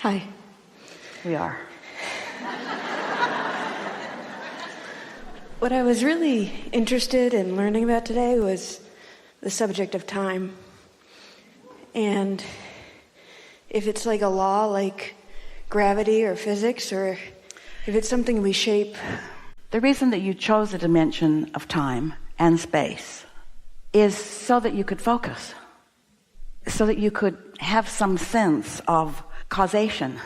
Hi. We are. What I was really interested in learning about today was the subject of time. And if it's like a law like gravity or physics, or if it's something we shape. The reason that you chose a dimension of time and space is so that you could focus, so that you could have some sense of causation.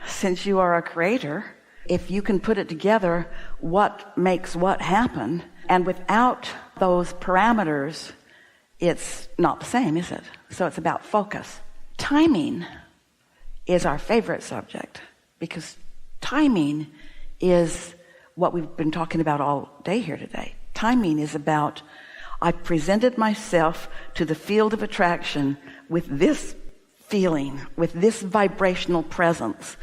Since you are a creator, if you can put it together, what makes what happen, and without those parameters, it's not the same, is it? So it's about focus. Timing is our favorite subject, because timing is what we've been talking about all day here today. Timing is about, I presented myself to the field of attraction with this feeling, with this vibrational presence,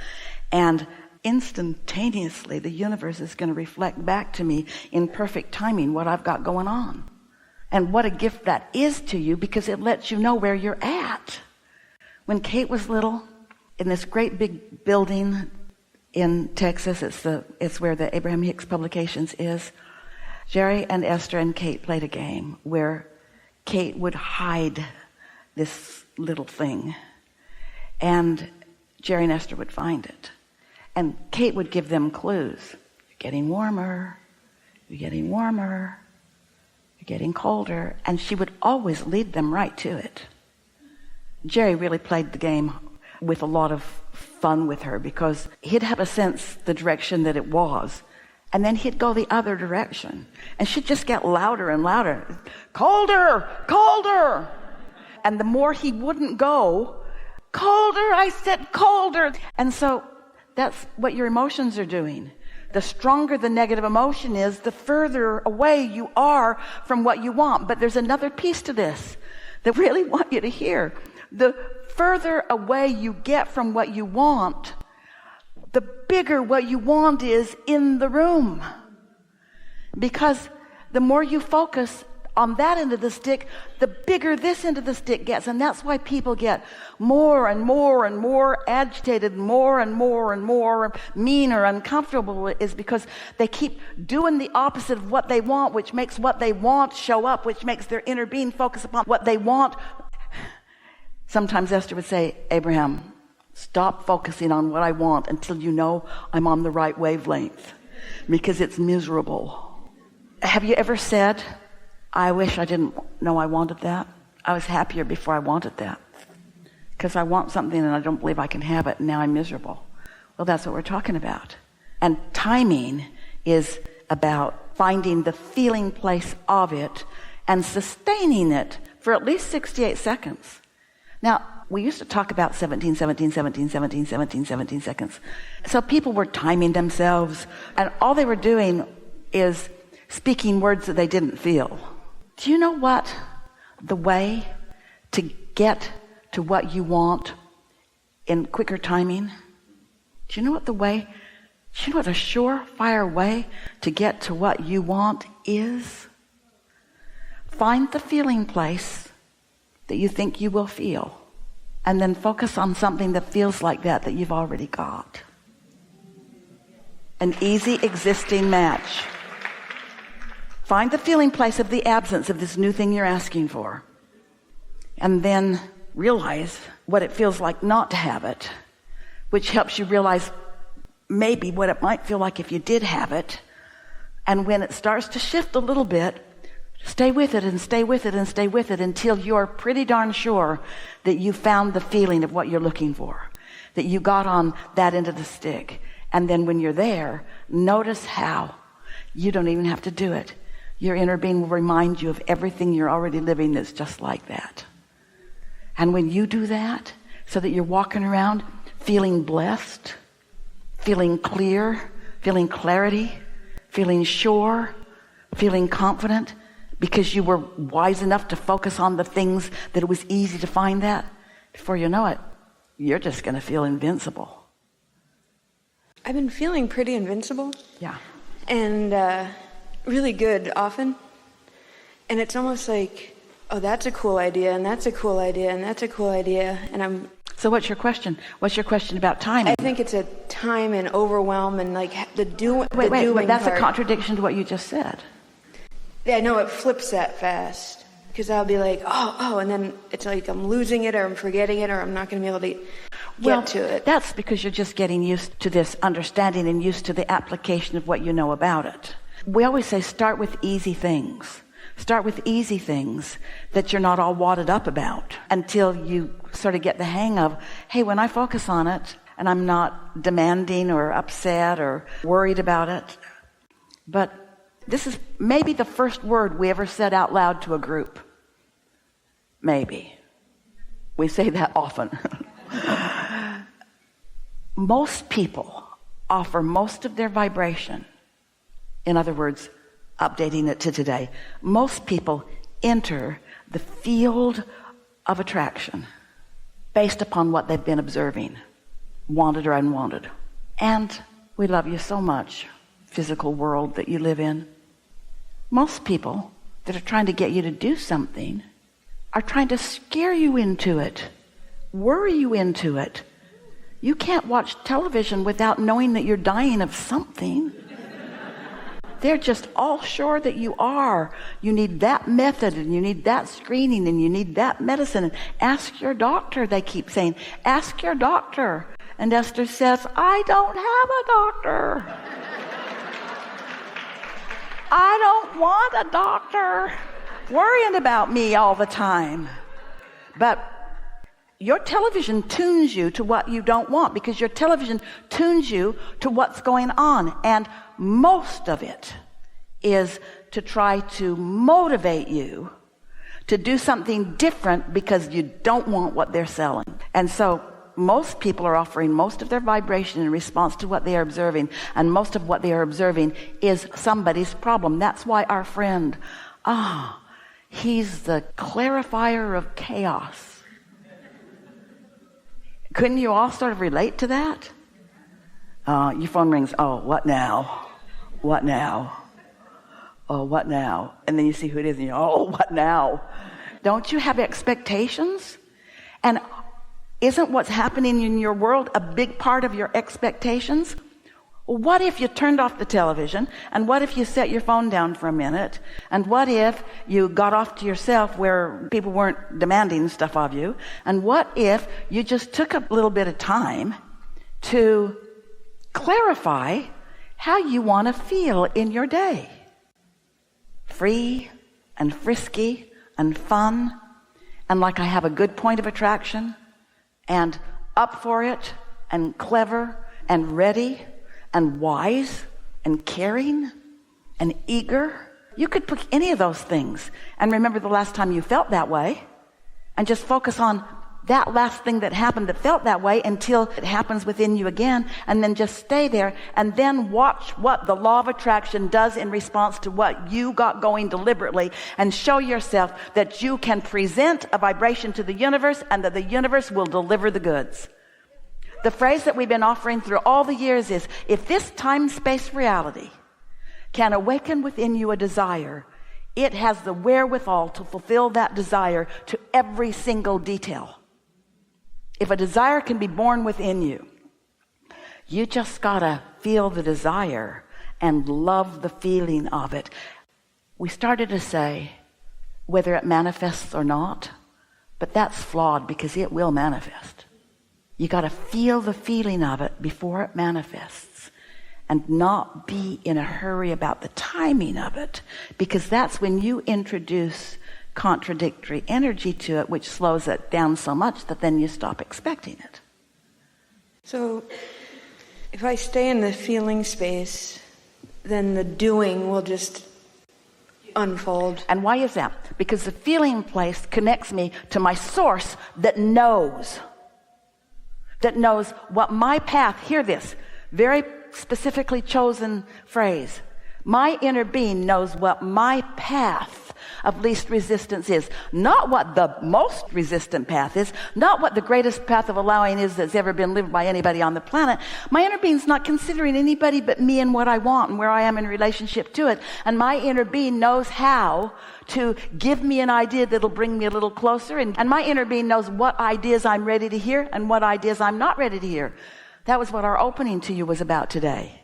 and instantaneously the universe is going to reflect back to me in perfect timing what I've got going on. And what a gift that is to you, because it lets you know where you're at. When Kate was little, in this great big building in Texas, it's where the AbrahamHicks Publications is, Jerry and Esther and Kate played a game where Kate would hide this little thing, and Jerry and Esther would find it. And Kate would give them clues. You're getting warmer, you're getting warmer, you're getting colder, and she would always lead them right to it. Jerry really played the game with a lot of fun with her, because he'd have a sense the direction that it was, and then he'd go the other direction, and she'd just get louder and louder. Colder, colder. And the more he wouldn't go, colder, I said colder. And so that's what your emotions are doing. The stronger the negative emotion is, the further away you are from what you want. But there's another piece to this that I really want you to hear. The further away you get from what you want, the bigger what you want is in the room. Because the more you focus on that end of the stick, the bigger this end of the stick gets. And that's why people get more and more and more agitated, more and more and more mean or uncomfortable, is because they keep doing the opposite of what they want, which makes what they want show up, which makes their inner being focus upon what they want. Sometimes Esther would say, Abraham, stop focusing on what I want until you know I'm on the right wavelength, because it's miserable. Have you ever said, I wish I didn't know I wanted that? I was happier before I wanted that, because I want something and I don't believe I can have it, and now I'm miserable. Well, that's what we're talking about. And timing is about finding the feeling place of it and sustaining it for at least 68 seconds. Now, we used to talk about 17 seconds. So people were timing themselves, and all they were doing is speaking words that they didn't feel. Do you know what the way to get to what you want in quicker timing? Do you know what a surefire way to get to what you want is? Find the feeling place that you think you will feel, and then focus on something that feels like that you've already got. An easy existing match. Find the feeling place of the absence of this new thing you're asking for, and then realize what it feels like not to have it, which helps you realize maybe what it might feel like if you did have it. And when it starts to shift a little bit, stay with it and stay with it and stay with it until you're pretty darn sure that you found the feeling of what you're looking for, that you got on that end of the stick. And then when you're there, notice how you don't even have to do it. Your inner being will remind you of everything you're already living that's just like that. And when you do that, so that you're walking around feeling blessed, feeling clear, feeling clarity, feeling sure, feeling confident, because you were wise enough to focus on the things that it was easy to find that, before you know it, you're just going to feel invincible. I've been feeling pretty invincible. Yeah. And really good often. And it's almost like, oh, that's a cool idea, and that's a cool idea, and that's a cool idea. And So what's your question? What's your question about timing? I think it's a time and overwhelm and like the doing. Wait, that's part. a contradiction to what you just said. Yeah, no, it flips that fast. Because I'll be like, oh, and then it's like I'm losing it or I'm forgetting it or I'm not going to be able to get to it. That's because you're just getting used to this understanding and used to the application of what you know about it. We always say start with easy things. Start with easy things that you're not all wadded up about until you sort of get the hang of, hey, when I focus on it and I'm not demanding or upset or worried about it. But this is maybe the first word we ever said out loud to a group. Maybe. We say that often. Most people offer most of their vibration. In other words, updating it to today. Most people enter the field of attraction based upon what they've been observing, wanted or unwanted. And we love you so much, physical world that you live in. Most people that are trying to get you to do something are trying to scare you into it, worry you into it. You can't watch television without knowing that you're dying of something. They're just all sure that you are. You need that method and you need that screening and you need that medicine. And ask your doctor, they keep saying. Ask your doctor. And Esther says, I don't have a doctor. I don't want a doctor worrying about me all the time. But your television tunes you to what you don't want because your television tunes you to what's going on. And most of it is to try to motivate you to do something different because you don't want what they're selling. And so most people are offering most of their vibration in response to what they are observing, and most of what they are observing is somebody's problem. That's why our friend, he's the clarifier of chaos. Couldn't you all sort of relate to that? Your phone rings. Oh, what now? What now? Oh, what now? And then you see who it is and oh, what now? Don't you have expectations? And isn't what's happening in your world a big part of your expectations? Well, what if you turned off the television? And what if you set your phone down for a minute? And what if you got off to yourself where people weren't demanding stuff of you? And what if you just took a little bit of time to clarify how you want to feel in your day? Free and frisky and fun and like I have a good point of attraction and up for it and clever and ready and wise and caring and eager. You could pick any of those things and remember the last time you felt that way and just focus on that last thing that happened that felt that way until it happens within you again, and then just stay there and then watch what the law of attraction does in response to what you got going deliberately, and show yourself that you can present a vibration to the universe and that the universe will deliver the goods. The phrase that we've been offering through all the years is, if this time-space reality can awaken within you a desire, it has the wherewithal to fulfill that desire to every single detail. If a desire can be born within you, you just gotta feel the desire and love the feeling of it. We started to say whether it manifests or not, but that's flawed because it will manifest. You gotta feel the feeling of it before it manifests and not be in a hurry about the timing of it, because that's when you introduce contradictory energy to it, which slows it down so much that then you stop expecting it. So if I stay in the feeling space, then the doing will just unfold. And why is that? Because the feeling place connects me to my source that knows what my path, hear this, very specifically chosen phrase, my inner being knows what my path of least resistance is. Not what the most resistant path is, not what the greatest path of allowing is that's ever been lived by anybody on the planet. My inner being's not considering anybody but me and what I want and where I am in relationship to it. And my inner being knows how to give me an idea that'll bring me a little closer. And my inner being knows what ideas I'm ready to hear and what ideas I'm not ready to hear. That was what our opening to you was about today.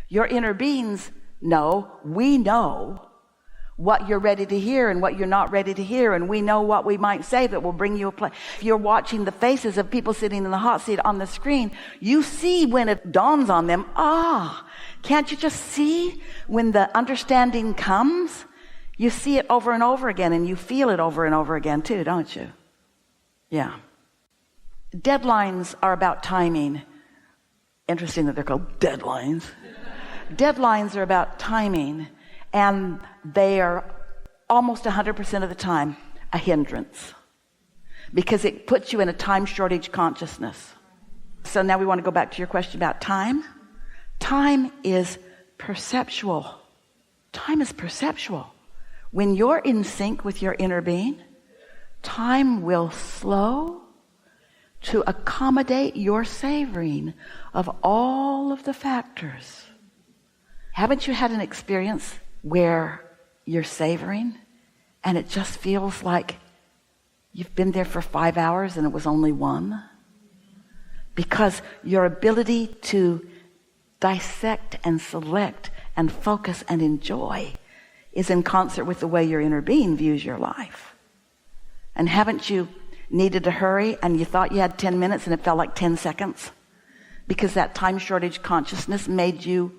Your inner beings know, we know what you're ready to hear and what you're not ready to hear, and we know what we might say that will bring you a place. If you're watching the faces of people sitting in the hot seat on the screen, you see when it dawns on them, can't you just see when the understanding comes? You see it over and over again, and you feel it over and over again too, don't you? Yeah. Deadlines are about timing. Interesting that they're called deadlines. Deadlines are about timing, and they are almost 100% of the time a hindrance because it puts you in a time shortage consciousness. So now we want to go back to your question about time. Time is perceptual. Time is perceptual. When you're in sync with your inner being, time will slow to accommodate your savoring of all of the factors. Haven't you had an experience where you're savoring and it just feels like you've been there for 5 hours and it was only 1? Because your ability to dissect and select and focus and enjoy is in concert with the way your inner being views your life. And haven't you needed to hurry and you thought you had 10 minutes and it felt like 10 seconds? Because that time shortage consciousness made you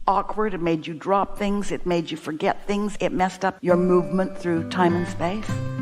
awkward, it made you drop things, it made you forget things, it messed up your movement through time and space.